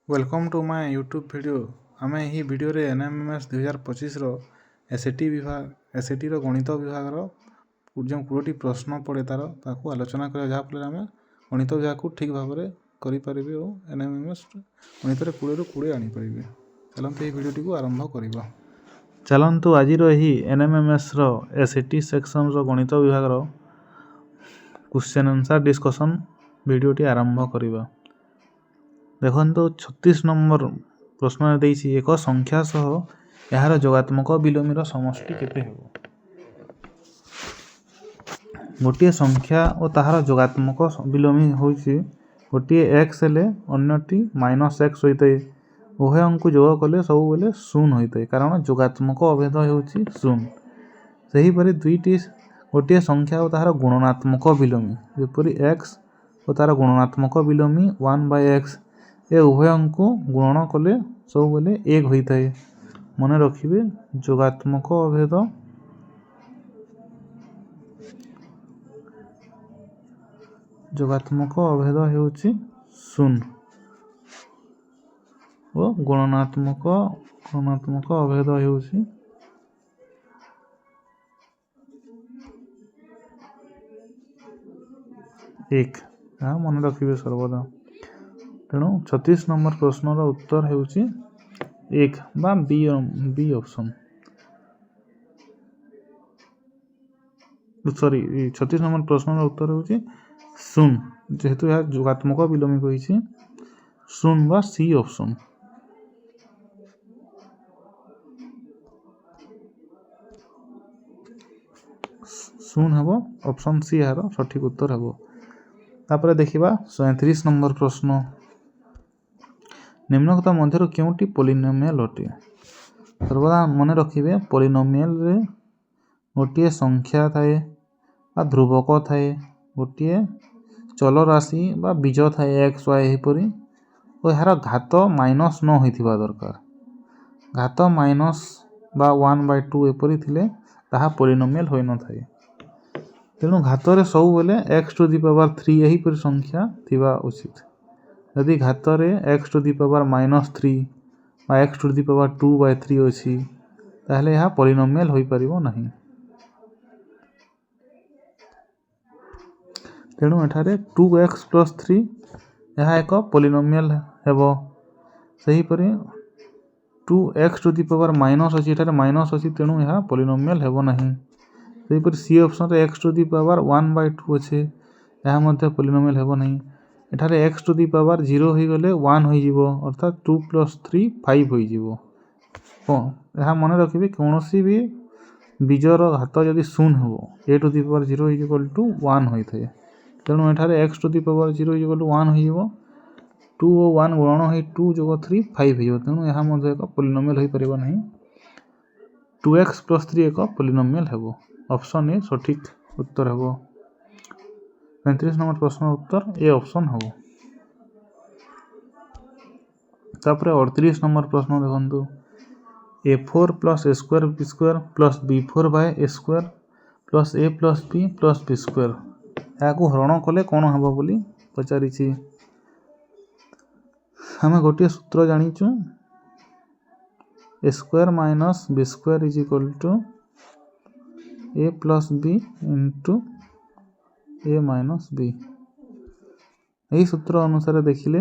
Welcome to my YouTube video. आम यही video रे एनएमएमएस 2025 एसएटी विभाग एसएटी गणित विभाग जो 20टी प्रश्न पड़े ताकू आलोचना करा जहाँफल आम गणित विभाग को ठीक भाव में करें और एनएमएमएस गणित 20 ରୁ 20 आनीपर। चलते ये वीडियो टी आरंभ करवा। चलतु आज एनएमएमएस एसएटी सेक्शन गणित विभाग क्वेश्चन आंसर डिस्कशन वीडियोटी आरंभ करवा। देखो 36 नंबर प्रश्न देइछि एक संख्या सह यार जोगात्मक विलोमीर समष्टि केते हेबो। गोटे संख्या और ताहार जोगात्मक विलोमी होइछि गोटे x हेले अन्यटी -x होइतै। उभय को जोग कले सब बेले 0 होइतै कारण जोगात्मक अभेद होउछि 0। सही परि दुईटी गोटे संख्या और ताहार गुणनात्मक विलोमी जेपरि x और तार गुणनात्मक विलोमी 1/x ए उभय को गुणन कले सब बेले 1 होता है। मन रखिए जोगात्मक अभेद होउछि 0 और गुणनात्मक अभेद होउछि 1। मन रखिए सर्वदा। तेणु 36 नंबर प्रश्नर उत्तर हेउछि 1 बा बी ऑप्शन। सॉरी 36 नंबर प्रश्नर उत्तर हेउछि 0 जेहेतु यह जोगात्मक विलोमी कहिछि 0 बा सी ऑप्शन। सुन हेबो ऑप्शन सी यार सठिक उत्तर हेबो। तापर देखिबा 37 नंबर प्रश्न निम्नलिखित मध्य केउटी पॉलिनोमियल अटे। सर्वदा मन रखिए पॉलिनोमियल रे गोटे संख्या थाए बा ध्रुवक थाए गोटे चल राशि बा बीज थाए x y एहीपरि और यार घात माइनस न होइथिबा दरकार। घात माइनस बा 1/2 एपरि थिले ताहा पॉलिनोमियल होई न थाए। तेणु घात रे सब बेले x⁻³ एहीपरि संख्या थिबा उचित। यदि घात रे x⁻³ बा x⁻² अछि ताहले यह पॉलिनोमियल होई परिबो नहीं। तेणु एठारे 2x + 3 यह एक पॉलिनोमियल हेबो। सही परि 2x⁻- अछि एठारे माइनस अछि तेणु यह पॉलिनोमियल हेबो नहीं। सही परि सी ऑप्शन रे x⁻1/2 अछि यह मध्ये पॉलिनोमियल हेबो नहीं। एठारे x⁻0 होई गले 1 होई जिवो अर्थात 2 + 3 5 होई जिवो। यह मन रखिबे कोनोसी भी बीजर घात यदि 0 हेबो a⁻0 = 1 होई थाए। तेणु एठारे x⁻0 = 1 होई जिवो 2 और 1 गुणन होई 2 + 3 5 होई। तेणु यह मध्ये एक पॉलिनोमियल होई परिबो नहीं। 2x + 3 एक पॉलिनोमियल हेबो। ऑप्शन ए सठिक उत्तर हेबो। 35 नंबर प्रश्न उत्तर ए ऑप्शन हेबो। तापर 38 नंबर प्रश्न देखंतु a4 + a² b² + b4/a² + a + b + b² याकू हरण कले कोन हेबो बोली पचारिछि। हमें गोटे सूत्र जानिचु a² - b² = a + b * a - b। यही सूत्र अनुसार देखिले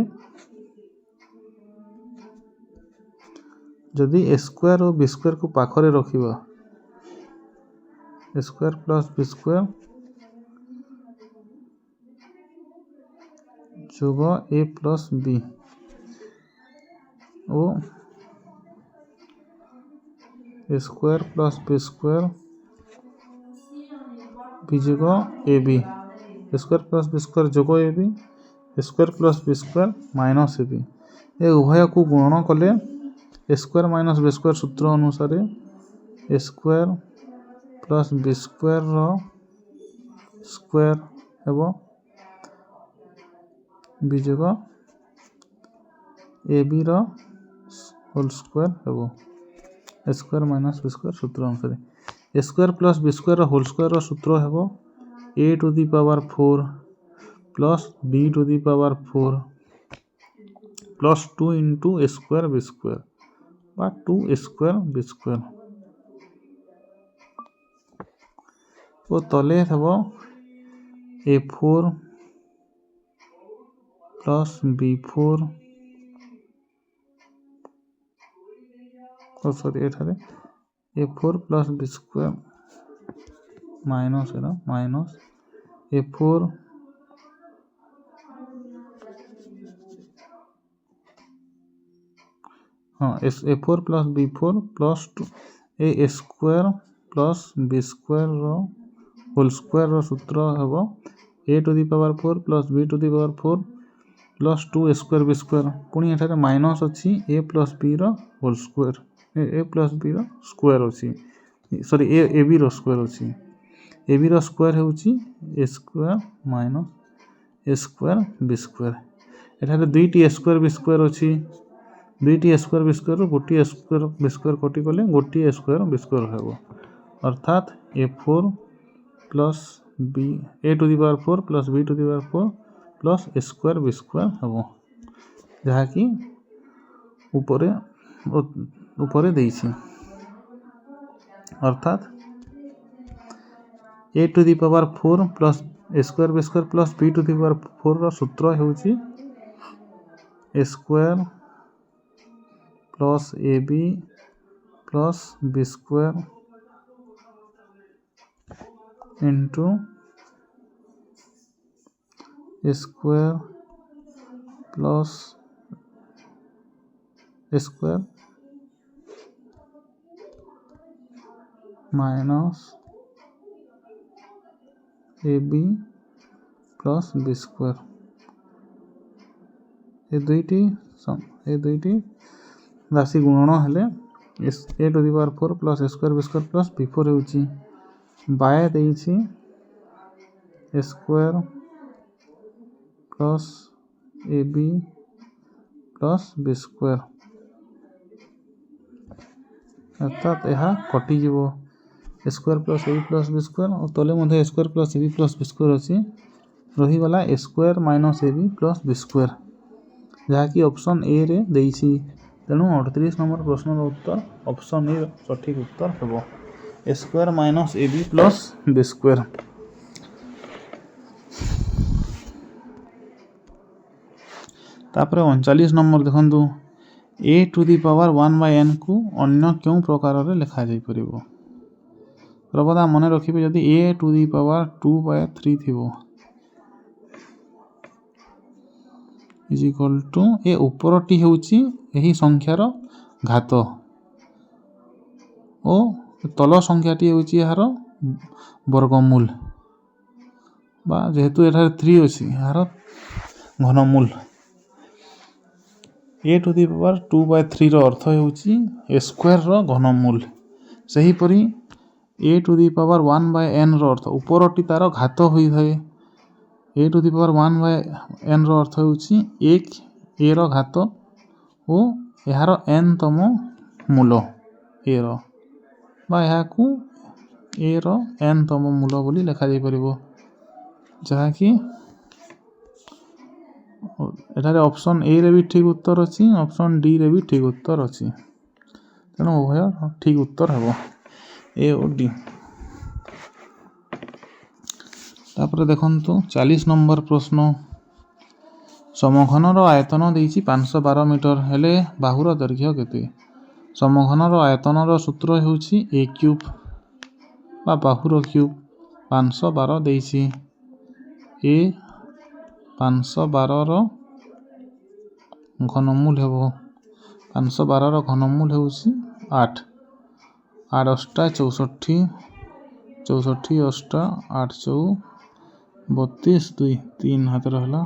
जदि a² और b² को पाखरे रखिबा a² + b² जोग a + b O a² + b² विजोग ab a² + b² जोग ab a² + b² - ab ए उभय को गुणन कले a² - b² सूत्र अनुसार a² + b² रो स्क्वायर हेबो विजोग ab रो होल स्क्वायर हेबो a² - b² सूत्र अनुसार a² + b² रो होल स्क्वायर रो सूत्र हेबो a⁴ + b⁴ plus 2 into a square b square बा 2 ए स्क्वायर बी स्क्वायर ओ तले हेब a4 प्लस b4 सॉरी एठारे a4 plus b square minus है माइनस a4 हाँ a4 plus b4 plus 2 a square plus b square whole square रो सूत्र हेब a to the power 4 plus b to the power 4 plus 2 a square b square पुणी एठारे minus अच्छी a plus b रो whole square a plus b रो square अच्छी sorry a b रो स्क्वायर अच्छी ए बी रो स्क्वायर होउची a square minus a square b square एठारे दुईटी ए स्क्वायर बी स्क्वायर अच्छी दुईटी ए स्क्वायर बी स्क्वायर गोटी ए स्क्वायर बी स्क्वायर कटि गले गोटी ए स्क्वायर बी स्क्वायर हेबो अर्थात a4 plus b a to the power 4 plus b to the power 4 plus a square b square हेबो जहा कि ऊपर देइछि अर्थात a to the power 4 plus a square b square plus b to the power 4 रो सूत्र हेउछि a square plus ab plus b square into a square plus a square minus a b plus b square ए दुईटी राशि गुणन हेले a to the power 4 plus a square b square plus b4 होउची बाय देइछि a square plus a b plus b square अर्थात यह कटि जीवो a square plus a b plus b square और तले मध्य a square plus a b plus b square अच्छी रही गला a square minus a b plus b square जहाँकि ऑप्शन ए रे देइछि तेणु 38 नंबर प्रश्न उत्तर ऑप्शन ए सठिक उत्तर हेबो a square minus a b plus b square तापर 39 नंबर देखंतु a to the power 1 by n को अन्य क्यों प्रकार रे लिखा जाई परिबो सर्वदा मन रखिबे जदि a to the power 2 by 3 थिबो इज इक्वल टू ए ऊपरटी हेउची एही संख्यार घात ओ तल संख्याटी हेउची यार वर्गमूल बा जेहेतु एठार 3 अछि यार घनमूल a to the power 2 by 3 रो अर्थ हेउची ए स्क्वायर रो घनमूल सही परी a to the power 1 by n रो अर्थ ऊपरटी तार घात होई थाए a to the power 1 by n रो अर्थ हेउची 1 ए रो घात ओ यार n तम मूल ए रो बा या को ए रो n तम मूल बोली लिखा जाई परिबो जहा कि एठारे ऑप्शन ए रे भी ठीक उत्तर अछि ऑप्शन डी रे भी ठीक उत्तर अछि तेणु उभय ठीक उत्तर हेबो ए और डी तापर देखंतु 40 नंबर प्रश्न समघनर आयतन देइछि 512 मीटर हेले बाहुर दैर्घ्य केते समघनर आयतनर सूत्र हेउछि a क्यूब बा बाहुर क्यूब 512 देइछि a 512 रो घनमूल हेबो 512 रो घनमूल हेउछि 8 8 अष्टा 64 64 अष्टा 8 चौ 32 2 3 हाथ रहला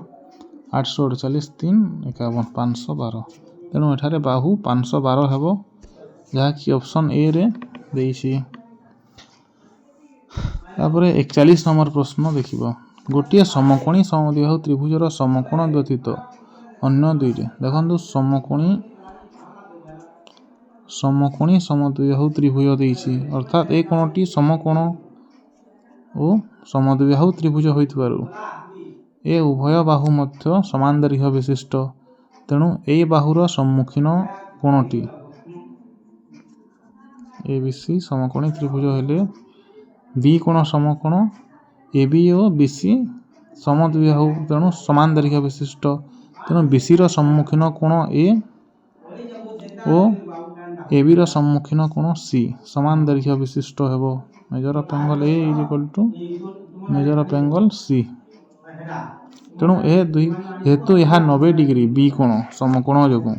848 3 51 512 तेणु एठारे बाहु 512 हेबो जहा कि ऑप्शन ए रे देइछि तापरे 41 नंबर प्रश्न देखिबो गोटिए समकोणी समद्विबाहु त्रिभुजर समकोण व्यतीत अन्य दुईटे देखंतु समकोणी समद्विबाहु त्रिभुज देइछि अर्थात ए कोणटी समकोण ओ समद्विबाहु त्रिभुज होइतबारु ए उभय बाहु मध्य समान दैर्घ्य विशिष्ट तेणु ए बाहुर सम्मुखीन कोणटी ABC समकोणी त्रिभुज हेले बी कोण समकोण AB और BC समद्विबाहु तेणु समान दैर्घ्य विशिष्ट तेणु BC रो सम्मुखीन कोण A और AB रो सम्मुखीन कोण C समान दैर्घ्य विशिष्ट हेबो measure of angle A is equal to measure of angle C तेणु ए दुई हेतु यहाँ 90 डिग्री बी कोण समकोण जोगु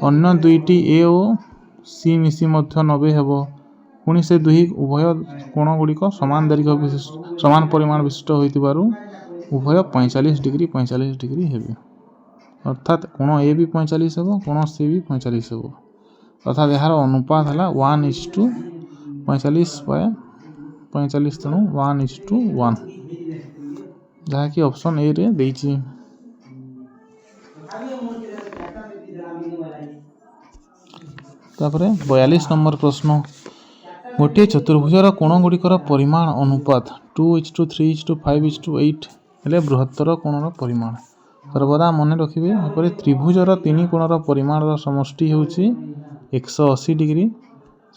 अन्य दुईटी ए और सी मिसी मध्य 90 हेबो पुणी से दुई उभय कोण गुड़िक समान दैर्घ्य विशिष्ट समान परिमाण विशिष्ट होइतिबारु उभय 45 डिग्री हेबे अर्थात कोण ए भी 45 हेबो कोण सी भी 45 हेबो अर्थात यार अनुपात है 1:45 तेणु 1:1 जहाँकि ऑप्शन ए रे देइछि। तापरे 42 नंबर प्रश्न गोटे चतुर्भुजर कोण गुड़िकर परिमाण अनुपात 2:3:5:8 हेले बृहत्तर कोणर परिमाण सर्वदा मन रखिए एपरि त्रिभुजर तीन कोणर परिमाणर समष्टि होउछि 180 डिग्री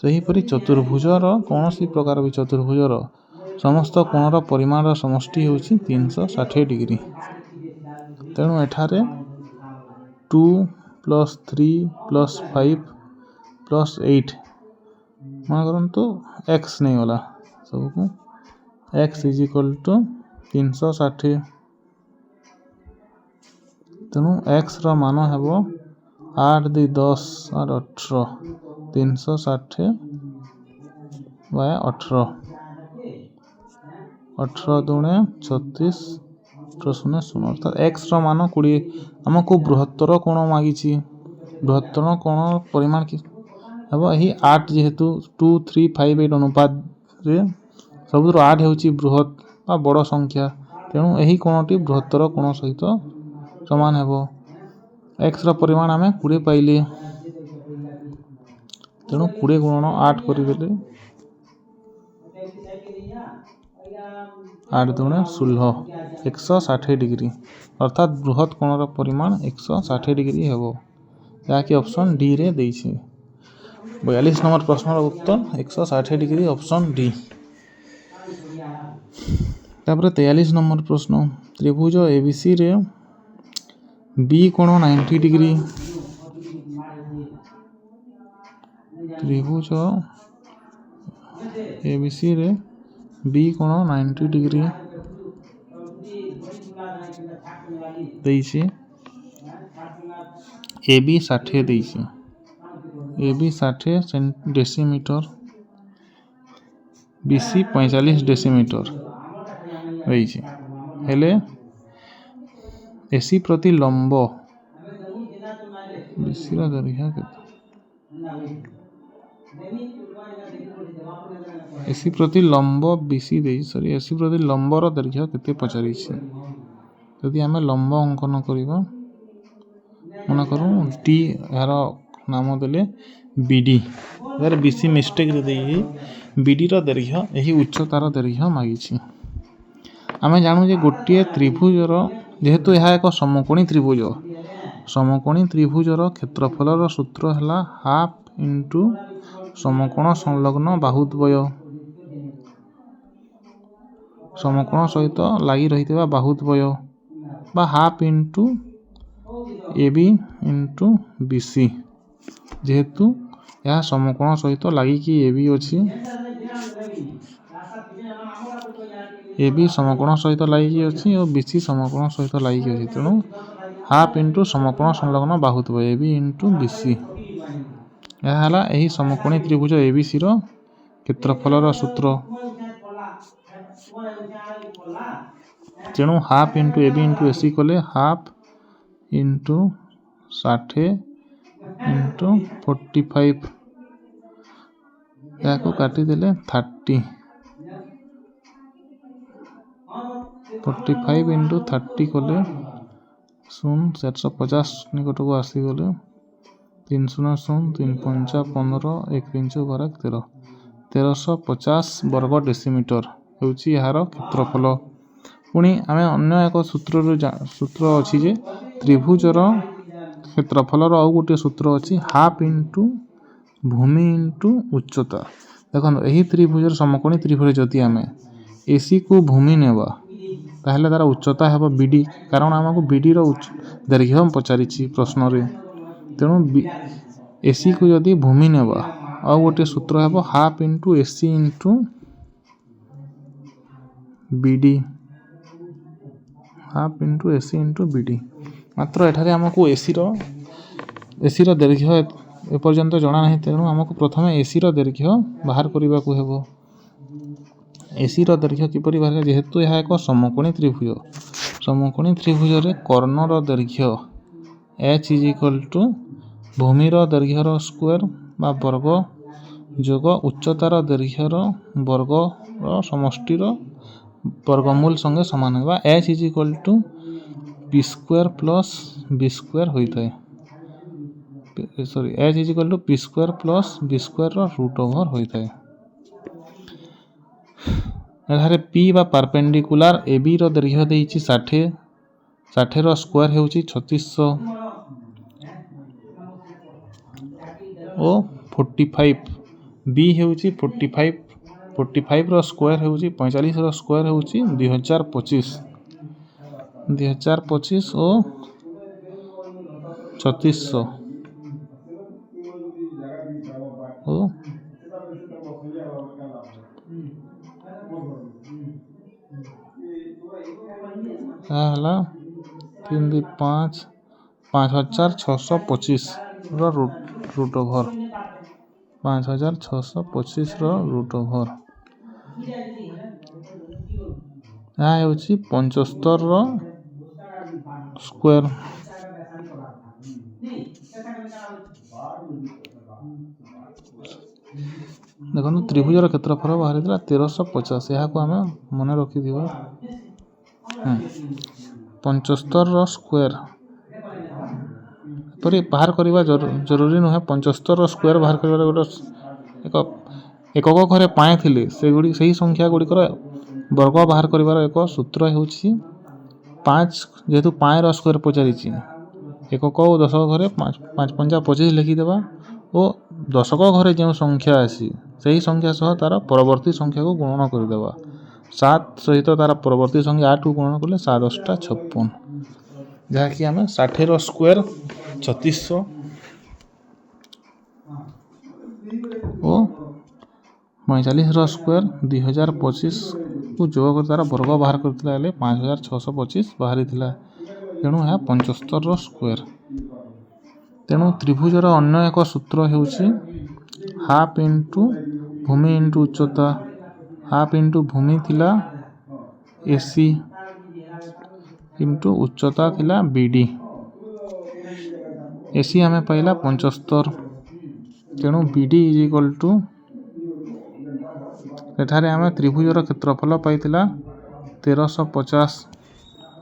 सेहीपरि चतुर्भुजर कौन सी प्रकार भी चतुर्भुजर समस्त कोणर परिमाणर समष्टि होउछि 360 डिग्री तेणु एठारे 2 + 3 + 5 + 8 मन करंतु x नहीं गला सबको x = 360 तेणु x रो मान हेबो 8 × 10 = 18 360 / 18 18 दूणे 36 0 अर्थात x रो मान 20 हमको बृहत्तर कोण मागिछि बृहत्तर कोण परिमाण कि अब यही 8 जेहेतु 2 3 5 8 अनुपात रे सबुर 8 हेउछि बृहत बा बड़ संख्या तेणु यही कोणटी बृहत्तर कोण सहित समान हेबो x रो परिमाण आमे 20 पाइले तेणु 20 गुणन 8 करि देले 8 दूणे 16 160 डिग्री अर्थात बृहत कोणर परिमाण 160 डिग्री हेबो याकि ऑप्शन डी रे देइछि 42 नंबर प्रश्नर उत्तर 160 डिग्री ऑप्शन डी। तापर 43 नंबर प्रश्न त्रिभुज एबीसी रे बी कोण 90 डिग्री त्रिभुज एबीसी रे बी कोण 90 डिग्री देइछि AB 60 देइछि AB 60 डेसीमीटर BC 45 डेसीमीटर रही हेले AC प्रति लंब BC रा दैर्घ्य केते AC प्रति लंब BC दे सॉरी AC प्रति लंबर दैर्घ्य केते पचारि छी यदि आमे लंब अंकन करिबा मन करू टी यार नाम देले BD यार BC मिस्टेक रे देई BD रो दैर्घ्य एही उच्चतार दैर्घ्य मागी छी आमे जानू जे गोटे त्रिभुजर जेहेतु यह एक समकोणी त्रिभुजर क्षेत्रफलर सूत्र है हाफ इंटू समकोण संलग्न बाहुद्वय समकोण सहित लगी रही बाहुद्वय बा half into AB into BC जेहेतु यह समकोण सहित लगी कि AB अच्छी AB समकोण सहित लगी अच्छी और BC समकोण सहित लगी अच्छी तेणु हाफ इंटू समकोण संलग्न बाहुद्वय AB इंटू BC यह है समकोणी त्रिभुज ABC रो क्षेत्रफलर सूत्र तेणु half into AB into AC कले हाफ इंटू 60 इंटू 45 या को काटी देले 30 45 इंटू 30 कले 450 निकट को आसी गले 300 3 5 15 1 3 12 13 1350 वर्ग डेसीमीटर होउछि यार क्षेत्रफल पुणी आमे अन्य एक सूत्र अच्छी जे त्रिभुजर क्षेत्रफलर आउ गोटे सूत्र अच्छी हाफ इंटू भूमि इंटू उच्चता। देखो यही त्रिभुज समकोणी त्रिभुज जदि आम एसी को भूमि नेबा ताहले तार उच्चता है बीडी, कारण आमको बीडी दैर्घ्य पचारि प्रश्न रे। तेणु एसी को जदि भूमि नेबा आउ गोटे सूत्र है half into AC into BD, half into AC into BD. मात्र एठारे आमको एसी रो दैर्घ्य एपर्यंत जना नहीं, तेणु आमको प्रथम एसी रो दैर्घ्य बाहर करने को हेबो। एसी रो दैर्घ्य किपरि बाहर, जेहेतु यह एक समकोणी त्रिभुज, समकोणी त्रिभुज रे कर्णर दैर्घ्य h इज इक्वल टू भूमिर दैर्घ्यर स्क्वायर बा वर्ग जोग उच्चतार दैर्घ्यर वर्ग समष्टिर वर्गमूल संगे समान है। h is equal to p square plus b square होता है, sorry h is equal to p square plus b square root over होता है। एठारे पी बा परपेंडिकुलर ए बी रो दैर्घ्य देइछि 60, 60 रो स्क्वायर हेउछि 3600 ओ 45, बी हेउछि 45, 45 रो स्क्वायर हेउछि 45 रो स्क्वायर हेउछि 2025, 2025 ओ 3600 ओ हला 3 5 5625 रो रूट ओवर, 5625 रो रूट ओवर यहाँ हेउछि 75 रो स्क्वायर। देखो त्रिभुजर क्षेत्रफल बाहर 1350, यहाँ को आम मन रखी 75 रो स्क्वायर पर बाहर करवा जरूरी नुहे। 75 रो स्क्वायर बाहर कर गोटे एकक घरे पाए थिले से संख्या गुड़िकर वर्ग बाहर कर एक सूत्र हेउछि 5, जेहेतु 5 रो स्क्वायर पचारि एकक और दशक घरे 5 5 25 लिखिदेवा और दशक घरे जो संख्या आसी से ही संख्या सह तार परवर्ती संख्या को गुणन करदेवा। 7 सहित तार परवर्ती संख्या 8 को गुणन कले 7 8 56, जहाँकि आम 60 रो स्क्वायर 3600 ओ 45 रो स्क्वायर 2025 को जोग कर तार वर्ग बाहर करथिला 5625 बाहरी थिला। तेणु यह 75 रो स्क्वायर। तेणु त्रिभुजर अन्य एक सूत्र हेउछि हाफ इंटू भूमि इंटू उच्चता। हाफ इंटू भूमि थिला एसी इंटू उच्चता थिला बीडी। एसी आमे पाइला 75, तेणु बीडी इज इक्वल टू एठारे आमे त्रिभुजर क्षेत्रफल पाइथिला 1350,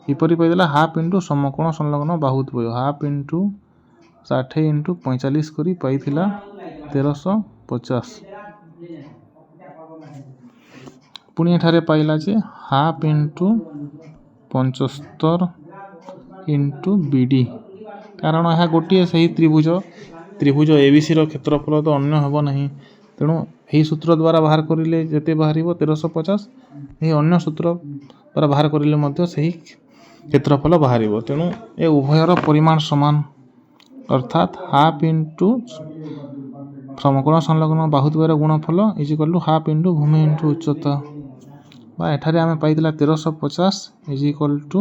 इपरि पाइला हाफ इंटू समकोण संलग्न बाहुद्वय, हाफ इंटू 60 इंटू 45 करी पाइथिला 1350। पुणी एठारे पाइला जे हाफ इंटू 75 इंटू बीडी, कारण यह गोटे सही त्रिभुज एबीसी रो क्षेत्रफल तो अन्य हेबो नहीं। तेणु यही सूत्र द्वारा बाहर करिले जेते बाहरिबो 1350, यही अन्य सूत्र द्वारा बाहर करिले मध्य सही क्षेत्रफल बाहरिबो। तेणु ए उभयर परिमाण समान, अर्थात हाफ इंटू समकोण संलग्न बाहुद्वयर गुणफल is equal to half into भूमि इंटू उच्चता। बा एठारे आमे पाइथिला 1350 is equal to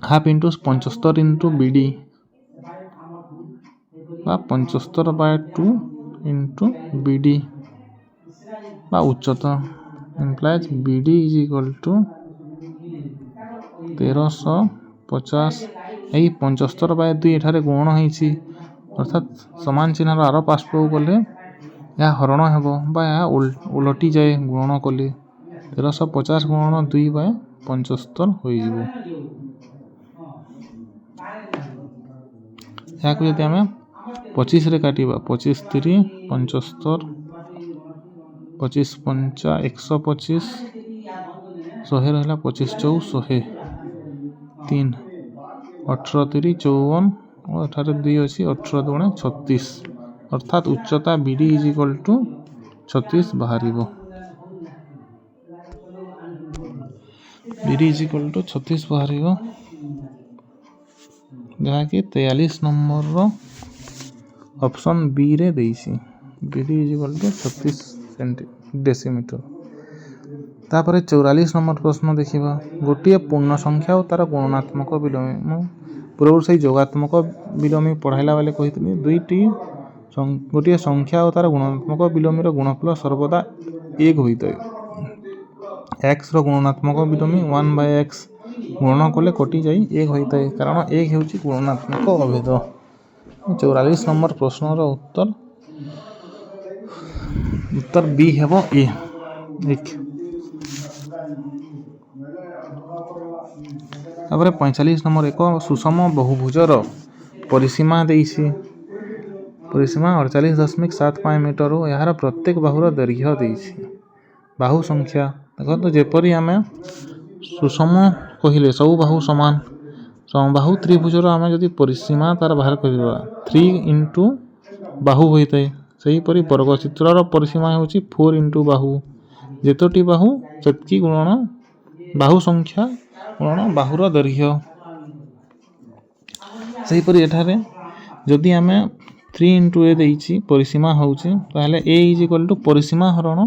half into 75 into BD बा 75/2 इंटू बीडी बा उच्चता implies BD is equal to 1350। यही 75/2 एठारे गुणन होइछि, अर्थात समान चिन्हर आर पार्श्व को गले या हरण हेबो बा या उलटी जाए गुणन कले 1350 गुणन 2/75 होई जिवो। या को यदि आमे 25 रे काटिबा 25 3 75 25 5 125 100 रहला 25 4 100 3 18 3 54 और एठारे 2 अछि 18 2 36 अर्थात उच्चता BD इज इक्वल टू 36 बाहरिबो। BD इज इक्वल टू 36 बाहरिबो जहा कि 43 नंबर रो ऑप्शन बी रे देइछि। BD is equal to 36 decimetre. तापर 44 नंबर प्रश्न देखिबा गोटिए पूर्ण संख्या और तार गुणात्मक विलोमी मु पूर्व से जोगात्मक विलोमी पढ़ाइला बेले कहितनी दुईटी गोटिए संख्या और तार गुणात्मक विलोमी रो गुणफल सर्वदा 1 होइतै। x रो गुणात्मक विलोमी 1/x गुणन कले कटि जाई 1 होइतै कारण 1 हेउची गुणात्मक अभेद। 44 नंबर प्रश्न रो उत्तर बी हेबो ए 1। तापर 45 नंबर एक सुषम बहुभुजर परिसीमा देइछि। परिसीमा 48.75 मीटर हो यार प्रत्येक बाहुर दैर्घ्य देइछि। बाहु संख्या देखो जेपरि आमे सुषम कहिले सब बाहु समान समबाहु त्रिभुजर आमे जदि परिसीमा तार बाहर करिबा 3 इंटू बाहु होइतै सही परि वर्ग चित्रर परिसीमा होछि 4 इंटू बाहु जेतोटी बाहु सेतकी गुणन बाहु संख्या गुणन बाहुर दैर्घ्य। सही परि एठारे जदि आमे 3 इंटू ए देइछि परिसीमा होछि ताहले ए इज इक्वल टू परिसीमा हरण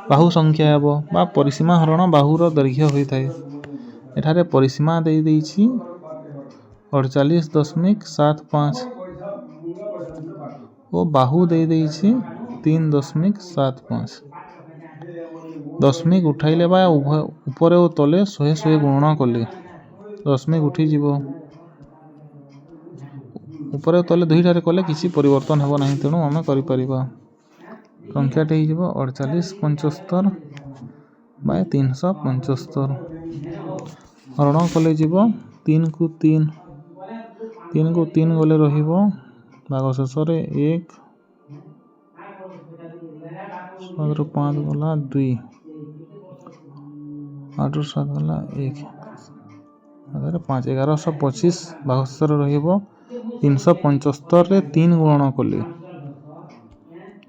बाहु संख्या हेबो बा परिसीमा हरण बाहुर दैर्घ्य होइतै। एठारे परिसीमा देइ देइछि 48.75 ओ बाहु देइ देइछि 3.75 दशमिक उठाइले बा ऊपर ओ तले 100 गुणन कले दशमिक उठी जीवो ऊपर तले दुईटारे कले किसी परिवर्तन हेबो नाही तेणु आमे करि परिबा। संख्याटी हे जीवो 48.75 बाय 375 हरण कले जीवो 3 को 3 गले रहिबो भाग शेषरे 1 7 5 गला 2 8 7 गला 1 5 1125 भाग शेषरे रहिबो 375 रे 3 गुणन कले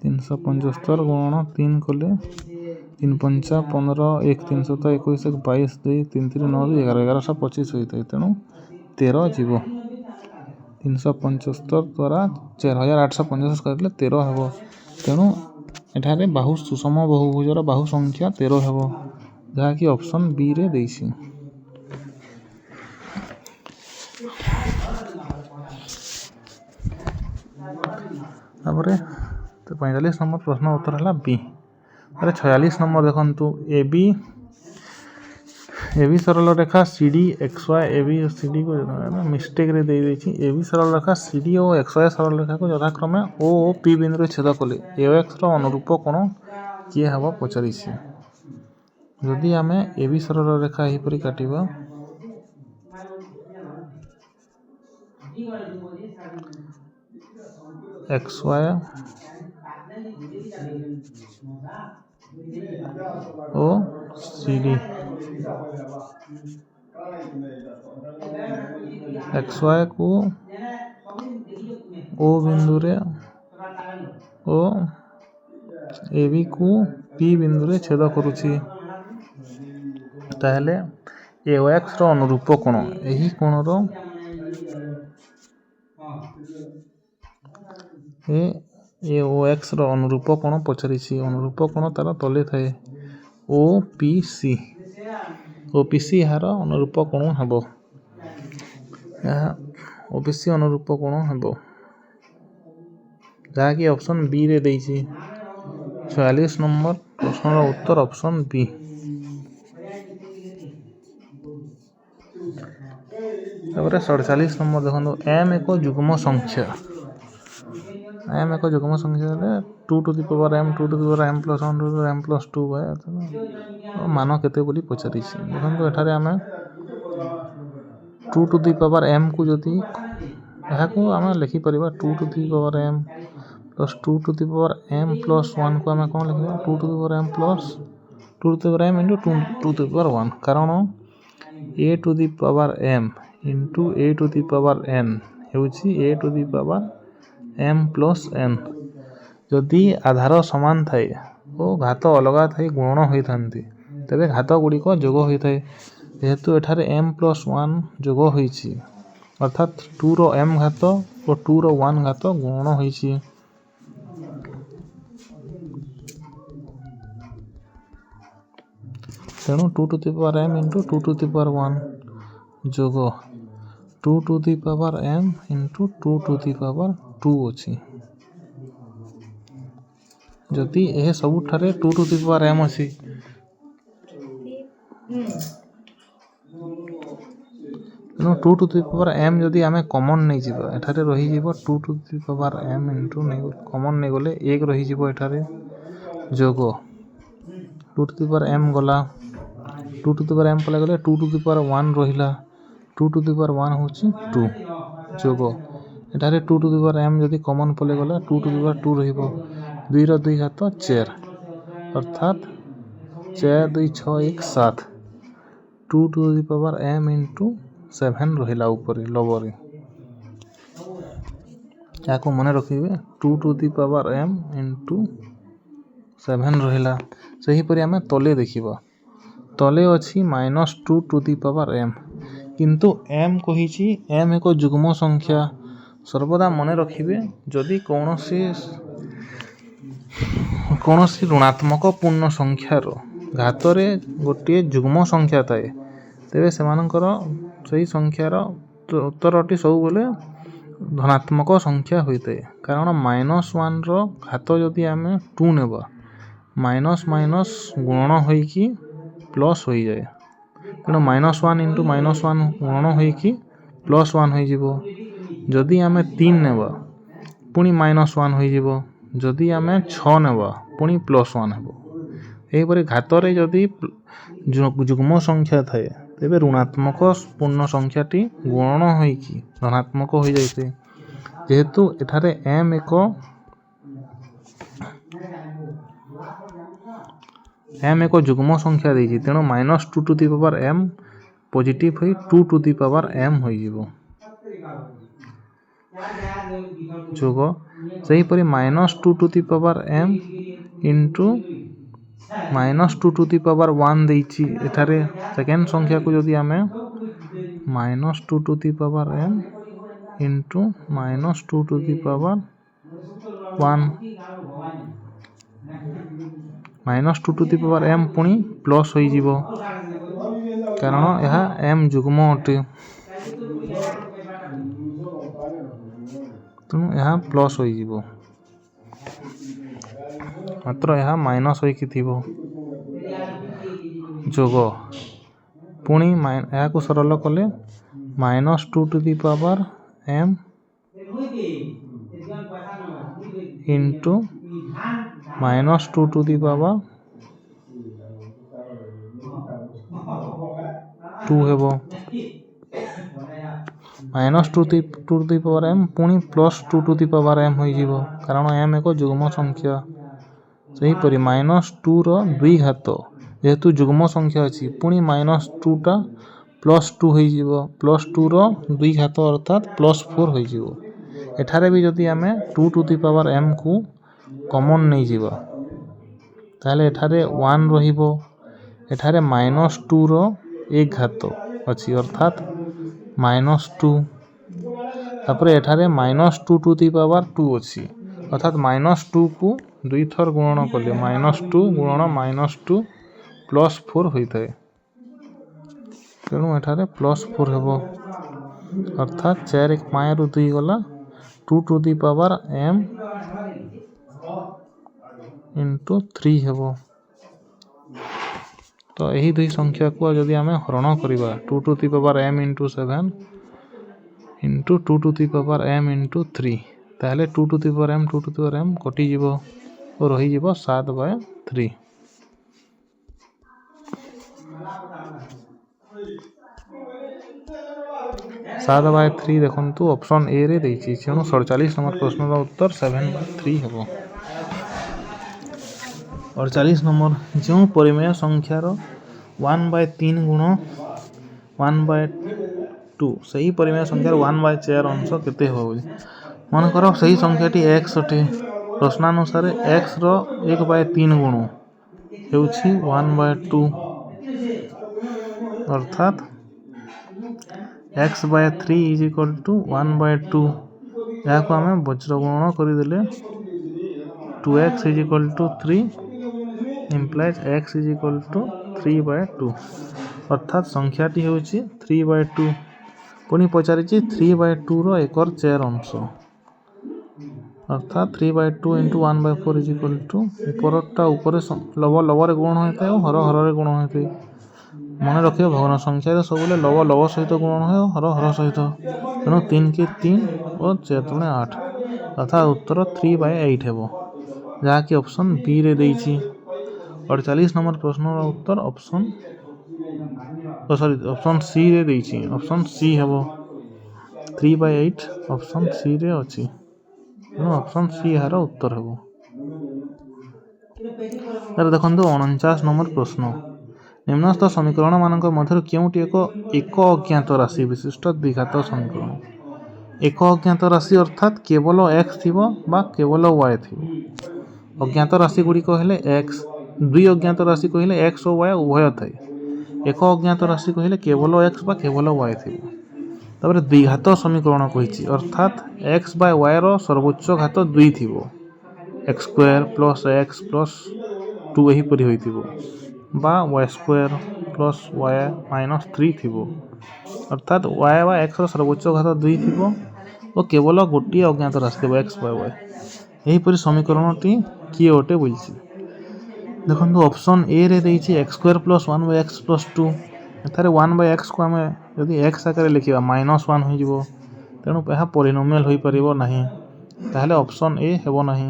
375 गुणन 3 कले 3 5 15 1 321 1 22 2 3 3 9 11 1125 होइतै तेणु 13 जीवो 375 द्वारा 4850 करले 13 हेबो तेणु एठारे बाहु सुषम बहुभुजर बाहु संख्या 13 हेबो जहा कि ऑप्शन बी रे देइछि। तापरे 45 नंबर प्रश्न उत्तर हला बी। अरे 46 नंबर देखंतु AB सरल रेखा CD XY AB CD को मिस्टेक रे दे देछि AB सरल रेखा CD और XY सरल रेखा को यथाक्रमे O और P बिंदु रे छेद कले AX रो अनुरूप कोण किए हबो पचरिछि। यदि आमे AB सरल रेखा एही परि काटिबा XY ओ CD XY को O बिंदु रे ओ AB को P बिंदु रे छेद करूछि ताहले AX रो अनुरूप कोण एही कोण रो AOX रो अनुरूप कोण पचरिछि अनुरूप कोण तार तले थाए OPC हार अनुरूप कोण हबो OPC अनुरूप कोण हबो जहा कि ऑप्शन बी रे देइछि। 46 नंबर प्रश्न रो उत्तर ऑप्शन बी। तापर 47 नंबर देखंतु m एक युग्म संख्या m एक युग्म संख्या ले 2 to the power m 2 to the power m plus 1 to the power m plus 2 by मान केते बोली पचरिछि देखंतु एठारे आमे 2 टू द पावर m को जति एहा को आमे लिखि परिबा 2 to the power m plus 2 to the power m plus 1 को आमे कोन लिखबा 2 to the power m plus 2 to the power m into 2 to the power 1 कारण a to the power m into a to the power n हेउछि a to the power m plus n. जदि आधार समान थाए ओ घात अलगा थाए गुणन होइथांती तेबे घात गुड़िक जोग होइथाए। जेहेतु एठारे एम प्लस 1 जोग होइछि अर्थात 2 रो एम घात और 2 रो 1 घात गुणन होइछि। तेणु 2 to the power m into 2 to the power 1 जोग 2 to the power m into 2 to the power 2 अछि। जदि यह सबुठारे 2 टू दी पावर एम अछि तेणु 2 टू दी पावर एम जदि आमे कॉमन नहीं जिबा एठारे रही जिवो 2 to the power m into नहीं कॉमन नहीं गले 1 रही जिवो एठारे जोग 2 टू दी पावर एम गला 2 टू दी पावर एम पले गले 2 टू दी पावर 1 रहिला 2 टू दी पावर 1 होछि 2 जोग एठारे 2 टू दी पावर एम जदि कॉमन पले गला 2 टू दी पावर 2 रहिबो 2 रो 2 घात 4 अर्थात 4 2 6 1 7 2 to the power m into 7 रहिला ऊपर लबरे याको मने रखिबे 2 to the power m into 7 रहिला। सही परि आमे तले देखिबा तले अछि -2 टू दी पावर एम किंतु एम कहिछि एम एको जुग्म संख्या सर्वदा मने रखिबे जदि कौनसी ऋणात्मक पूर्ण संख्यार घातरे गोटे जुग्म संख्या थाए तेबे सेमानकर सही संख्यार उत्तरटी सब बेले धनात्मक संख्या होइते कारण -1 रो घात जदि आमे 2 नेबा माइनस माइनस गुणन होइकी प्लस होई जाए तेणु -1 इंटू -1 गुणन होइकी +1 होई जिवो। जदि आमे 3 नेबा पुणी -1 होई जिवो जदि आमे 6 नेबा पुणी +1 हेबो। एही परि घातरे जदि जुग्म संख्या थाए तेबे ऋणात्मक पूर्ण संख्याटी गुणन होइकी धनात्मक होई जाइते। जेहेतु एठारे m एको जुग्म संख्या देइछि तेणु -2 to the power m positive होई 2 टू दी पावर m होई जिवो जोग सही परि -2 to the power m into -2 to the power 1 देइछि एठारे सेकेंड संख्या को जदि आमे -2 to the power m into -2 to the power 1 -2 to the power m पुणी प्लस होई जिवो कारण यह m जुग्म अटे तेणु यह प्लस होई जिवो मात्र यह माइनस होई कि थिबो जोग पुणी यह को सरल कले -2 to the power m into -2 to the power 2 हेबो -2 टू दी पावर m पुणी +2 टू दी पावर m होई जिवो कारण m एको जुग्म संख्या। सही परि -2 रो 2 घात जेहेतु जुग्म संख्या अछि पुणी -2 टा +2 होई जिवो +2 रो 2 घात अर्थात +4 होई जिवो। एठारे भी जदि आमे 2 टू दी पावर m को कॉमन नहीं जिवो ताले एठारे 1 रहिबो एठारे -2 रो 1 घात अछि अर्थात -2 तापरे एठारे -2 टू दी पावर 2 अछि अर्थात -2 को 2 थर गुणन कले -2 गुणन -2 +4 होइताए तेणु एठारे +4 हेबो अर्थात 4 1 5 रु 2 गला 2 to the power m into 3 हेबो। तो यही दुई संख्या को जदि आमे हरण करिबा 2 to the power m into 7 into 2 to the power m into 3 ताहले 2 to the power m 2 to the power m कटि जिवो और रही जिवो 7/3 7/3 देखंतु ऑप्शन ए रे देछि तेणु 47 नंबर प्रश्न रो उत्तर 7/3 हेबो। 48 नंबर जो परिमेय संख्यार 1/3 गुण 1/2 2 सही परिमेय संख्यार 1/4 अंश केते हो बोली मन कर सही संख्याटी x अटे प्रश्नानुसार x रो 1/3 गुण हेउछि 1/2 अर्थात x/3 = 1/2 या को हमें वज्र गुणन कर देले 2x = 3 implies x = 3/2 अर्थात संख्याटी हेउछि 3/2 पुनी पचारि 3/2 रो 1/4 अंश अर्थात 3/2 × 1/4 उपरटा ऊपर लव लव रे गुण होता है हर हर रे गुण होता है मन रखिए भग्न संख्या सब लव लव सहित गुण है हर हर सहित तेणु 3 के 3 और 4 8 अर्थात उत्तर 3/8 हेबो जहाँकि ऑप्शन बी रे देइछि 48 नंबर प्रश्न उत्तर ऑप्शन ऑप्शन सी रे देइछि ऑप्शन सी हेबो 3/8 ऑप्शन सी रे अछि तेणु ऑप्शन सी यार उत्तर हेबो तर देखंतु 49 नंबर प्रश्न निम्नस्थ समीकरण मानक मध्य केउटी एक अज्ञात राशि विशिष्ट द्विघात समीकरण एक अज्ञात राशि अर्थात केवल x थिबो बा केवल y थिबो अज्ञात राशि गुडी कहले x दुई अज्ञात राशि कहले x और y उभय थाए एक अज्ञात राशि कहले केवल x बा केवल y थिबो तबरे द्विघात समीकरण कहिछि अर्थात x/y रो सर्वोच्च घात 2 थिबो x² + x + 2 एही परि होइथिबो बा y² + y - 3 थिबो अर्थात y बा x रो सर्वोच्च घात 2 थिबो और केवल गोटी अज्ञात राशि थिबो x/y एही परि समीकरणटी किए ओटे बोलछि देखंतु ऑप्शन ए रे देइछि x² + 1/x + 2 एथारे 1/x को हमें यदि x आकार लिखिबा -1 होई जिवो तेणु यह पॉलिनोमियल होई परिबो नाही ताहले ऑप्शन ए हेबो नाही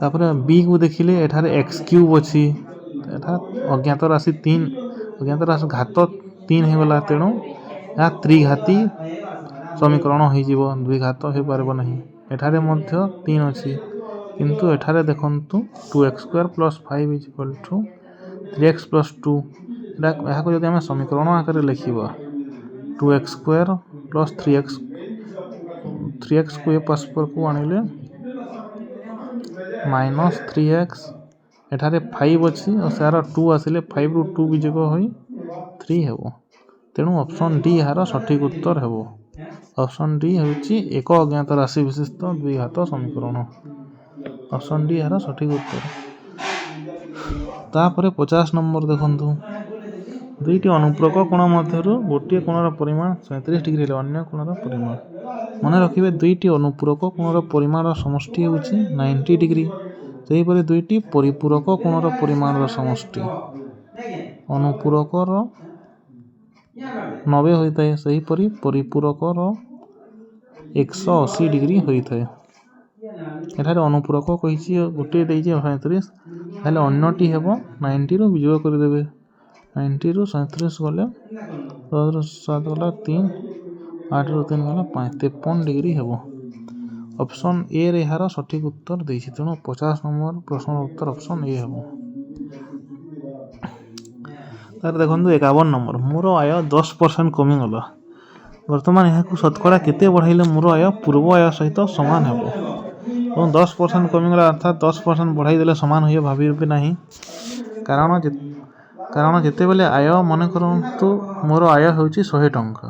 तापर बी को देखिले एठारे x³ अछि एठा अज्ञात राशि 3 अज्ञात राशि घात 3 हे गला तेणु या त्रिघाती समीकरण होई जिवो द्विघात हे परबो नाही एठारे मध्य 3 अछि किंतु एठारे देखंतु 2x² + 5 = 3x + 2 यह को यदि हमें समीकरण आकार लिखिबा 2x² + 3x को ये परस्पर को आनिले -3x एठारे 5 अछि और सारा 2 आसिले 5 रु 2 विजोग होई 3 हेबो तेणु ऑप्शन डी यार सठिक उत्तर हेबो ऑप्शन डी हेउछि एक अज्ञात राशि विशिष्ट द्विघात समीकरण ऑप्शन डी यार सठिक उत्तर तापरे 50 नंबर देखंतु दुईटी अनुप्रक कोण मध्यरु गोटिए कोणर परिमाण 37 डिग्री ले अन्य कोणर परिमाण मन रखिबे दुईटी अनुपूरक कोणर परिमाण समष्टि हेउछि 90 डिग्री सेही परि दुईटी परिपूरक कोणर परिमाण समष्टि अनुपूरक रो 90 होइताय सेही परि परिपूरक रो 180 डिग्री होइताय एठारे अनुपूरक कहिछि गोटे देइछि 37 ताले अन्यटी हेबो 90 रो विजोग कर देबे 90 रु 37 गले 10 रु 7 गला 3 8 रु 3 गला 5 53 डिग्री हेबो ऑप्शन ए रे यार सठिक उत्तर देइछि तेणु 50 नंबर प्रश्न उत्तर ऑप्शन ए हेबो तार देखंतु 51 नंबर मोर आय 10% कमी गला वर्तमान यहा को शतकड़ा केते बढ़ाइले मोर आय पूर्व आय सहित समान हेबो और 10% कमी गला अर्थात 10% बढ़ाई देले समान होय भाबी नाही कारण जेते बेले आय मन करंतु मोर आय होउची 100 टंका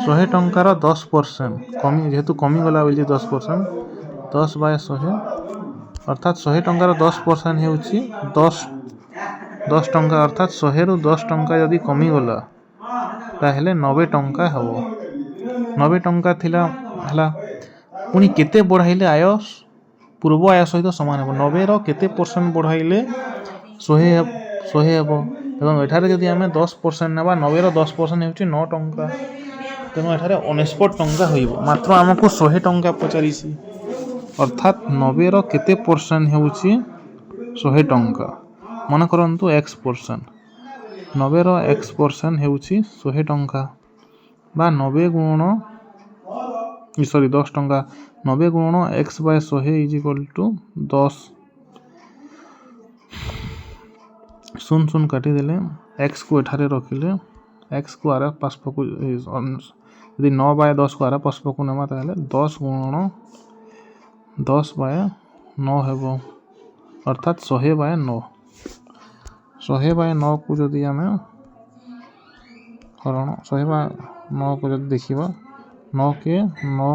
100 टंकार 10% कमी जेहेतु कमी गला बोली 10% 10/100 अर्थात 100 टंकार 10% हेउची 10 टंका अर्थात 100 रु 10 टंका यदि कमी गला ताहेले 90 टंका हबो 90 टंका थिला हला पुनी केते बढ़ाइले आय पूर्व आय सहित समान हेबो 90 रो केते परसेंट बढ़ाइले 100 हेबो एवं एठारे जदि हमें 10% नेबा 90 रो 10% हेउची 9 टंका तेनु एठारे 69 टंका होइबो मात्र हमकु 100 टंका पचारिसी अर्थात 90 रो केते परसेंट हेउची 100 टंका मन करंतु x% 90 रो x% हेउची 100 टंका बा 90 गुणन 10 टंका 90 गुणन x/100 = 10 शून शून काटी देले x को एठारे रखिले एक्स को आर पार्श्वक यदि 9/10 को आर पार्श्वक नेमा ताहले 10 गुणन 10/9 हेबो अर्थात 100/9। 100/9 को जदि आमे हरण 100/9 को जदि देखिबा 9 के 9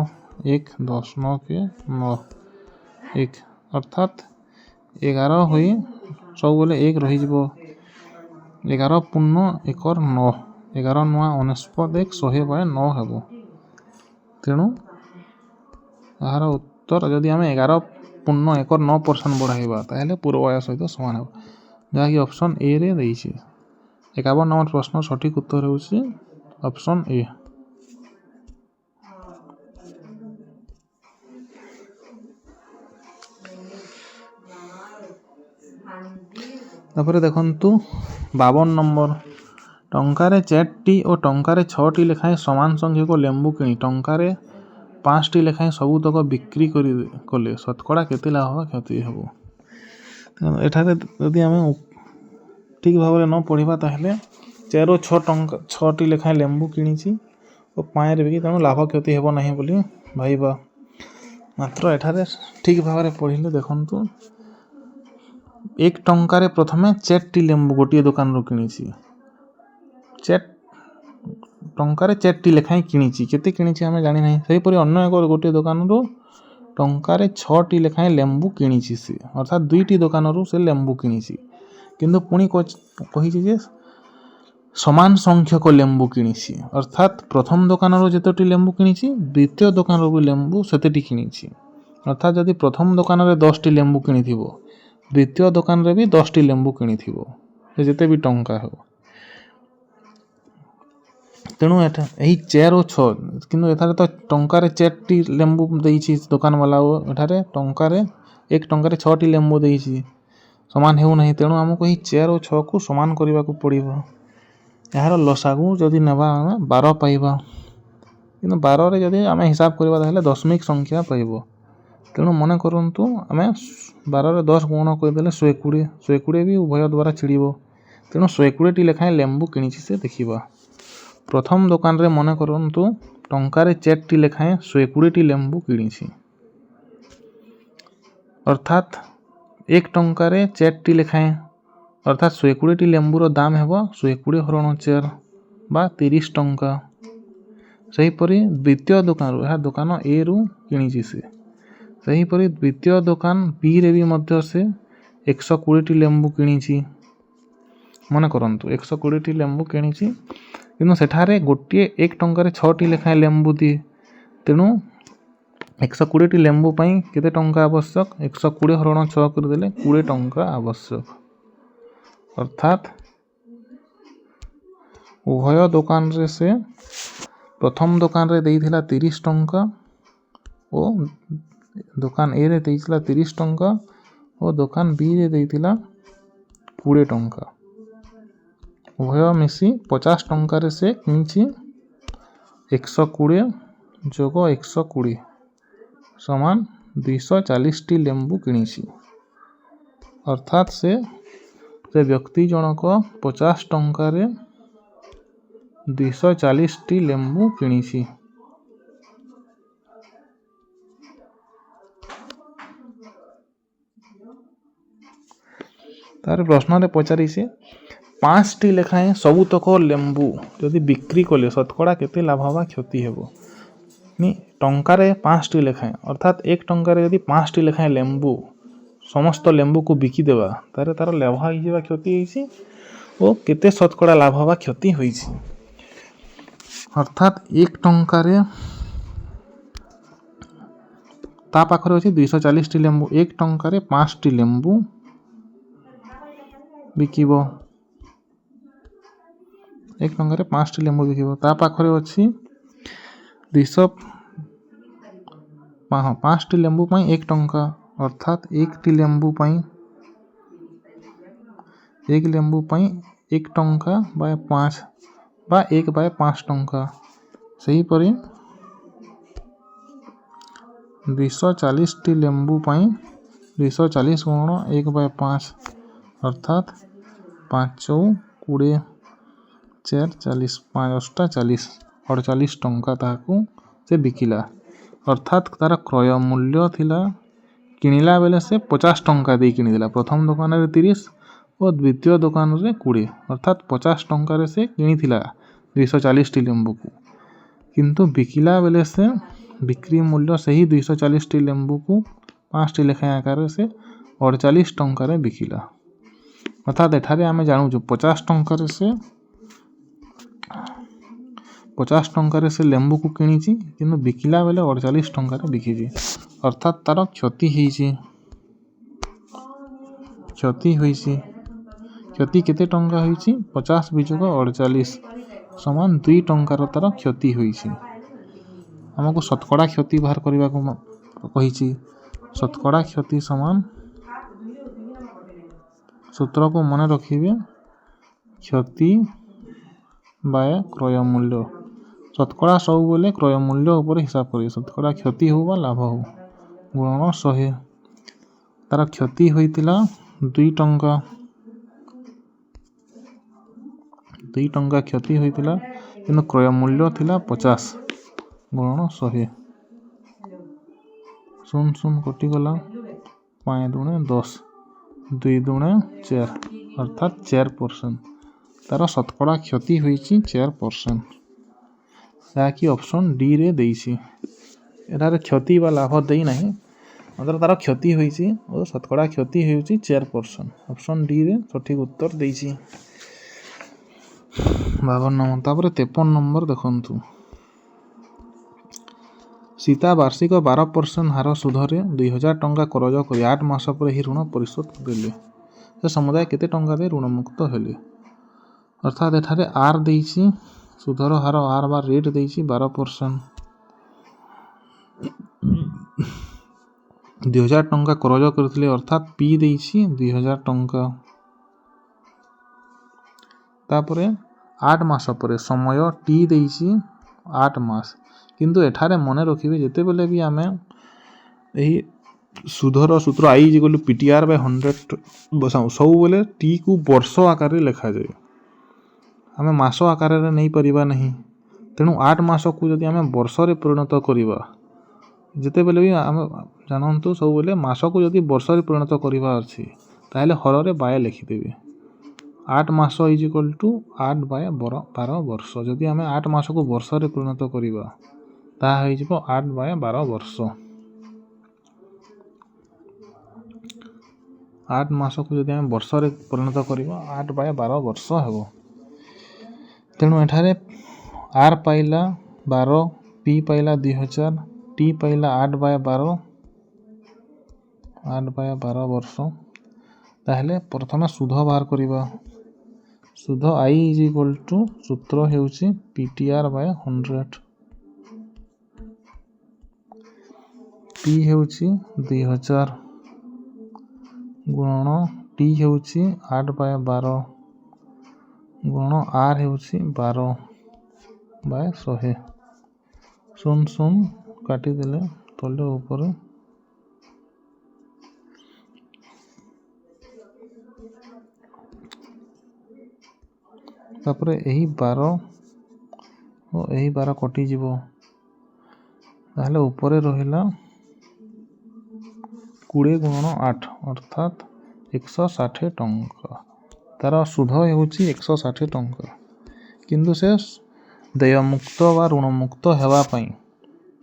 1 10 9 के 9 1 अर्थात 11 होई सब बोले 1 रही जिवो 11 पूर्ण 1 9 11 9 49 1 100/9 हेबो। तेणु यार उत्तर जदि आमे 11 पूर्ण 1 9% बढ़ाइबा ताहले पूर्वाया सहित समान हेबो जहाँकि ऑप्शन ए रे देइछि। 51 नंबर प्रश्न सठिक उत्तर होउछि ऑप्शन ए। तापर देखंतु 52 नंबर टंकारे 4टी और टंकारे 6टी लेखाएं समान संख्यक लेंबू किणी टंकारे 5टी लेखाएं सबुतक बिक्री कले शतकड़ा केते लाभ क्षति हेबो। एठारे यदि आमे ठीक भाव न पढ़िबा ताहले 4 और 6 टंका 6टी लेखाएं लेंबू किणीची और 5 रे बिकी तेणु लाभ क्षति हेबो नाही बोली भाईबा। मात्र एठारे ठीक भाव रे पढ़िले देखंतु 1 टंकारे प्रथमे 4टी लेंबू गोटे दुकान रो किणीची 4 टंकारे 4टी लेखाएं किणीची केते किणीची हमें जानि नाही सही परि अन्य एक गोटे दुकान रो टंकारे 6टी लेखाएं लेंबू किणीची से अर्थात 2टी दुकान रो से लेंबू किणीची किंतु पुणी कहिछि जे समान संख्यक लेंबू किणीची अर्थात प्रथम दुकान रो जेतोटी लेंबू किणीची द्वितीय दुकान रो भी लेंबू सेतेटी किणीची अर्थात यदि प्रथम दुकान रे 10टी लेंबू किणीथिबो द्वितीय दुकान रे भी 10टी लेंबू किणीथिबो जेते भी टंका हो तेणु एटा एही 4 और 6 किंतु एथारे तो टंकारे 4टी लेंबू देइछि दुकान वाला एठारे टंकारे 1 टंकारे 6टी लेंबू देइछि समान हेउ नहीं तेणु हमको एही 4 और 6 को समान करिबा को पड़िबो। यार लसागु जदि नेबा 12 पाइबा किंतु 12 रे जदि आमे हिसाब करिबा ताहले दशमिक संख्या पाइबो तेणु मन करंतु आमे 12 रे 10 गुण कर देले 120 120 भी उभय द्वारा छिड़िबो तेणु 120 टी लेखाएं लेंबू किणीछि से देखिबा। प्रथम दुकान रे मन करंतु टंकारे 4टी लेखाएं 120 टी लेंबू किणीछि अर्थात 1 टंकारे 4टी लेखाएं अर्थात 120 टी लेंबू रो दाम हेबो 120 हरण 4 बा 30 टंका। सही परि द्वितीय दुकान रो दुकान ए रु किणीछि से सही परि द्वितीय दुकान बी रे भी मध्य से 120 टी लेंबू किणीछि मन करंतु 120 टी लेंबू किणीछि किंतु सेठारे गोटे 1 टंका रे 6टी लेखाएं लेंबू दी तेणु 120 टी लेंबू पई केते टंका आवश्यक 120 हरण 6 कर देले 20 टंका आवश्यक अर्थात उभय दुकान रे से प्रथम दुकान रे देइथिला 30 टंका ओ दुकान ए रे देइथिला 30 टंका और दुकान बी रे देइथिला 20 टंका उभय मिसी 50 टंका रे से किछि 120 जोग 120 समान 240 टी लेंबू किणीछि अर्थात से व्यक्ति जनक 50 टंका रे 240 टी लेंबू किणीछि। तार प्रश्न रे पचारि से 5टी लेखाएं सबुतक लेंबू यदि बिक्री कले शतकड़ा केते लाभ हवा क्षति हेबो नि टंकारे 5टी लेखाएं अर्थात 1 टंकारे यदि 5टी लेखाएं लेंबू समस्त लेंबू को बिकी देबा तारे तार लाभ हिजिबा क्षति हिछि ओ केते शतकड़ा लाभ हवा क्षति होइछि अर्थात 1 टंकारे ता पाखरे अछि 240 टी लेंबू 1 टंकारे 5टी लेंबू बिकिबो 1 टंकारे 5टी लेंबू बिकिबो ता पाखरे अछि 5टी लेंबू पई 1 टंका अर्थात 1 टी लेंबू पई 1 लेंबू पई 1 टंका बाय 5 बा 1/5 टंका सही परि 240 टी लेंबू पई 240 गुण 1/5 अर्थात 5 20 4 40 5 40 48 टंका ताकू से बिकिला अर्थात तार क्रय मूल्य थिला किनिला बेले से 50 टंका दे किनिला प्रथम दुकान रे 30 और द्वितीय दुकान रे 20 अर्थात 50 टंका रे से किनिथिला 240 टी लेंबू को किंतु बिकिला बेले से बिक्री मूल्य सही 240 टी लेंबू को 5 टी लेखा आकार से 48 टंका रे बिकिला अर्थात एठारे आमे जानू 50 टंका रे से 50 टंका रे से लेंबू को किनिची किंतु बिकिला बेले 48 टंका रे बिकिची अर्थात तार क्षति होईची क्षति केते टंका होईची 50 विजोग 48 समान 2 टंकार तार क्षति होईची हमको शतकड़ा क्षति बाहर करबा को कहिची शतकड़ा क्षति समान सूत्र को मन रखिबे क्षति बाय क्रय मूल्य शतकड़ा सब बोले क्रय मूल्य ऊपर हिसाब करी शतकड़ा क्षति हो बा लाभ हो गुणन 100 तार क्षति होइतिला 2 टंका क्षति होइतिला किंतु क्रय मूल्य थिला 50 गुणन 100 सुन सुन कटि गला 5 दुणे 10 2 दुणे 4 अर्थात 4% तार शतकड़ा क्षति होइची 4% याकि ऑप्शन डी रे देइछि एटारे क्षति बा लाभ देई नाही मतलब तार क्षति होइची और शतकड़ा क्षति होइची 4% ऑप्शन डी रे सठिक उत्तर देइछि 52 नंबर तापर 53 नंबर देखंतु सीता वार्षिक 12% हार सुधरे 2000 टंका करज कर 8 मास पर ही ऋण परिशोध देले से समुदाय केते टंका दे ऋण मुक्त हेले अर्थात एठारे आर देइछि सुधर हार आर बार रेट देइछि 12% 2000 टंका करज करथिले अर्थात पी देइछि 2000 टंका तापरे 8 मास पर समय टी देइछि 8 मास किंतु एठारे मने रखिबे जेते बेले भी आमे एही सुधर सूत्र I is equal to PTR by 100 बसाउ सब बेले टी को वर्ष आकार रे लिखा जाय आमे मास आकार रे नहीं परिबा नहीं तेनु 8 मास को जदि आमे वर्ष रे परिणत करिबा जेते बेले भी आमे जानंतु सब बेले मास को जदि वर्ष रे परिणत करिबा अछि ताले हर रे बाय लिखि देबे 8 मास इज इक्वल टू 8 बाय 12 वर्ष जदि आमे 8 मास को वर्ष रे परिणत करिबा ता होई जिवो 8 बाय 12 वर्ष 8 मास को जदि आमे वर्ष रे परिणत करिबा 8 बाय 12 वर्ष हेबो तेनु एठारे आर पाइला 12 पी पाइला 2000 टी पाइला 8 बाय 12 वर्ष ताहले प्रथमे सुध बाहर करिबा सुध आई इज इक्वल टू सूत्र हेउची पीटीआर बाय 100 पी हेउची 2000 गुणन टी हेउची 8 बाय 12 गुणन आर हेउची 12 बाय 100 सुन सुन काटी देले तले ऊपर तापरे एही 12 और एही 12 कटि जीवो ताहले ऊपर रहिला 20 गुणन 8 अर्थात 160 टंका तार सुध हेउची 160 टंका किंतु से देय मुक्त वा ऋण मुक्त हेवा पई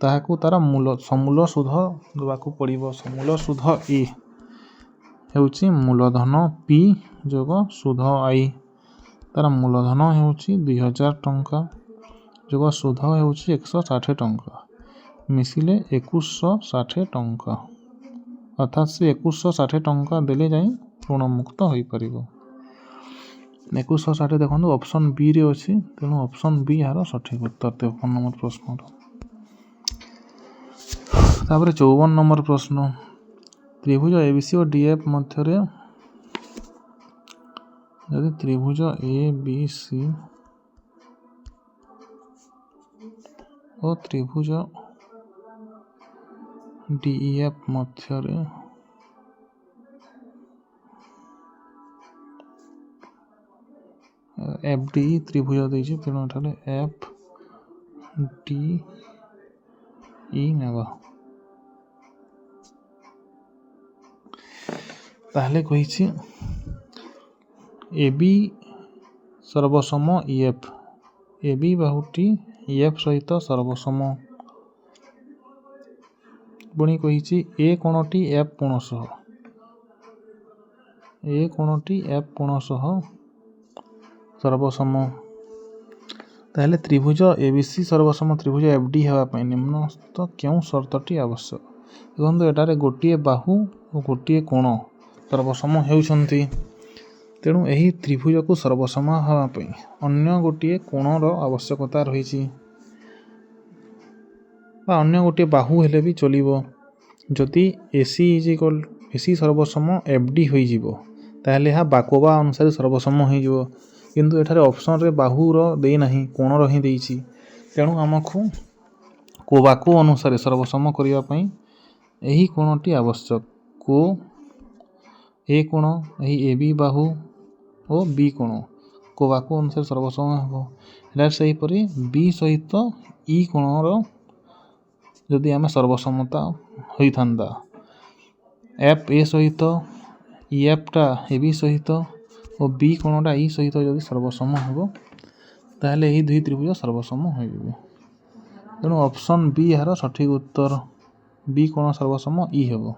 ताहाकू तार मूल समूल सुध दबाकू पड़िबो समूल सुध ए हेउची मूलधन पी जोग सुध आई तार मूलधन हेउची 2000 टंका जोग सुध हेउची 160 टंका मिसिले 2160 टंका अर्थात से 2160 टंका देले जाई ऋण मुक्त होई परिबो 2160 देखंतु ऑप्शन बी रे अछि तेनु ऑप्शन बी यार सठिक उत्तर 53 नंबर प्रश्न तापर 54 नंबर प्रश्न त्रिभुज एबीसी और डीएफ मध्य रे यदि त्रिभुज एबीसी और त्रिभुज डीईएफ मध्य रे एफ डी त्रिभुज देइछि तेणु एठारे एफ डी ई नेबा ताहले कहिछि ए बी सर्वसम एफ ए बी बाहुटी एफ सहित सर्वसम पुणी कहिछि ए कोणटी एफ कोणसह सर्वसम ताहले त्रिभुज एबीसी सर्वसम त्रिभुज एफडी हेबा पई निम्नस्थ केउ शर्तटी आवश्यक देखंतु एटारे गोटिए बाहु और गोटिए कोण सर्वसम हेउछंती तेणु एही त्रिभुज को सर्वसम हेबा पई अन्य गोटिए कोणर आवश्यकता रहिछि बा अन्य गोटिए बाहु हेले भी चलिबो जदि एसी एसी सर्वसम एफडी होई जिवो ताहले हा बाकोबा अनुसार सर्वसम होई जिवो किंतु एठारे ऑप्शन रे बाहु रो देई नाही कोण रो ही देइछि तेणु हमखु कोबाको अनुसार सर्वसम करिया पई एही कोणटी आवश्यक को ए कोण एही A B Bahu O B कोण कोबाको अनुसार सर्वसम हबो एटा सही परि बी सहित ई कोण रो जदि आमे सर्वसमता होई थांदा एफ ए सहित ई एफ टा ए बी सहित और बी कोणटा ई सहित जदि सर्वसम हबो ताहले एही दुई त्रिभुज सर्वसम होइबो तेणु ऑप्शन बी यार सठिक उत्तर बी कोण सर्वसम ई हेबो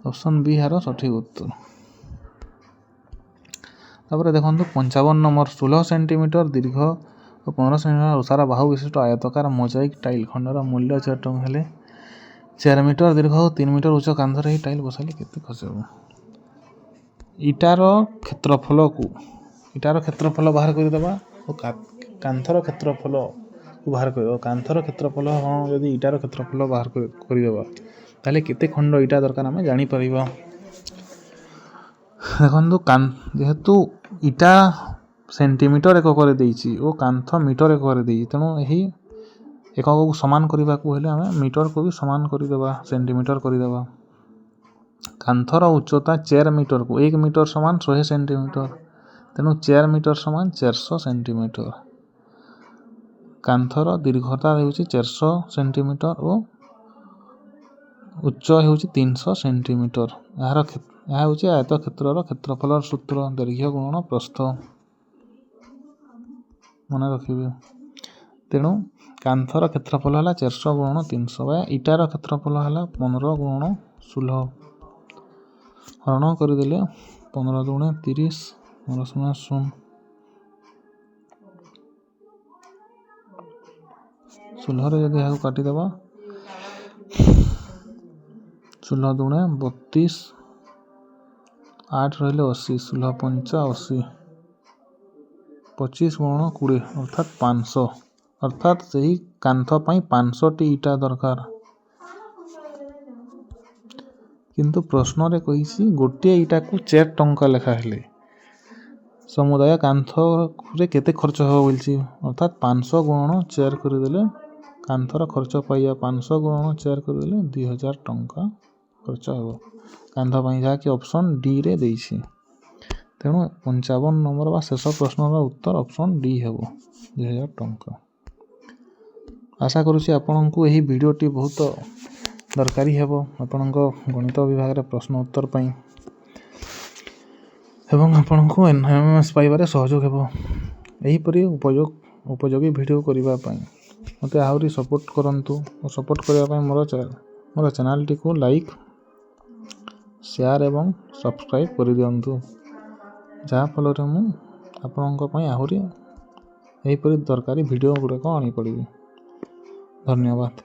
ऑप्शन बी यार सठिक उत्तर तापर देखंतु 55 नंबर 16 सेंटीमीटर दीर्घ और 15 सेंटीमीटर ओसारा बाहु विशिष्ट आयताकार मोजाइक टाइल खंडर मूल्य 4 टଙ୍କା हेले 4 मीटर दीर्घ और 3 मीटर उच्च कांधर ही टाइल बसाले केते खसेबो इटार क्षेत्रफल बाहर कर देबा और कांथर क्षेत्रफल को बाहर कर कांथर क्षेत्रफल यदि इटार क्षेत्रफल बाहर कर देबा ताले केते खंड इटा दरकार हमें जानि परिबा देखंतु जेहेतु इटा सेंटीमीटर एक करे देइछि ओ कांथ मीटर एक करे देइ तेणु एही एकक को समान करबा को हेले हमें मीटर को भी समान कर देबा सेंटीमीटर कर देबा कांथर उच्चता 4 मीटर को 1 मीटर समान 100 सेंटीमीटर तेणु 4 मीटर समान 400 सेंटीमीटर कांथर दीर्घता हेउछि 400 सेंटीमीटर और उच्च हेउछि 300 सेंटीमीटर यार हेउछि आयत क्षेत्रर क्षेत्रफल सूत्र दैर्घ्य गुणन प्रस्थ मन रखिबे तेणु कांथर क्षेत्रफल हला 400 गुणन 300 बा इटार क्षेत्रफल हला 15 गुणन 16 हरण कर देले 15 दुणे 30 15 0 16 रे यदि हाउ काटी देबा 16 दुणे 32 8 रहले 80 16 5 80 25 गुणन 20 अर्थात 500 अर्थात सही कांथ पई 500 टी इटा दरकार किंतु प्रश्न रे कहिसी गोटे इटा को 4 टंका लेखा हेले समुदाय कांथ रे केते खर्च हो बोलछि अर्थात 500 गुणन 4 कर देले कांथर खर्च पाइया 500 गुणन 4 कर देले 2000 टंका खर्च हो कांथ पई जा कि ऑप्शन डी रे देइछि तेणु 55 नंबर बा शेष प्रश्न रा उत्तर ऑप्शन डी हेबो 2000 टंका आशा करूछि आपनकु एही वीडियोटी बहुत दरकारी हेबो आपनक गणित विभाग रे प्रश्न उत्तर पई एवं आपनकु एनएमएस पाइबारे सहयोग हेबो एही परि उपयोगी वीडियो करिबा पई मते आहुरी सपोर्ट करंतु और सपोर्ट करिया पई मोर चैनल टी को लाइक शेयर एवं सब्सक्राइब करि दियंतु जहाँ फल मु आपनक पई आहुरी एही परि दरकारी वीडियो गुडे को आनी पड़िबी धन्यवाद।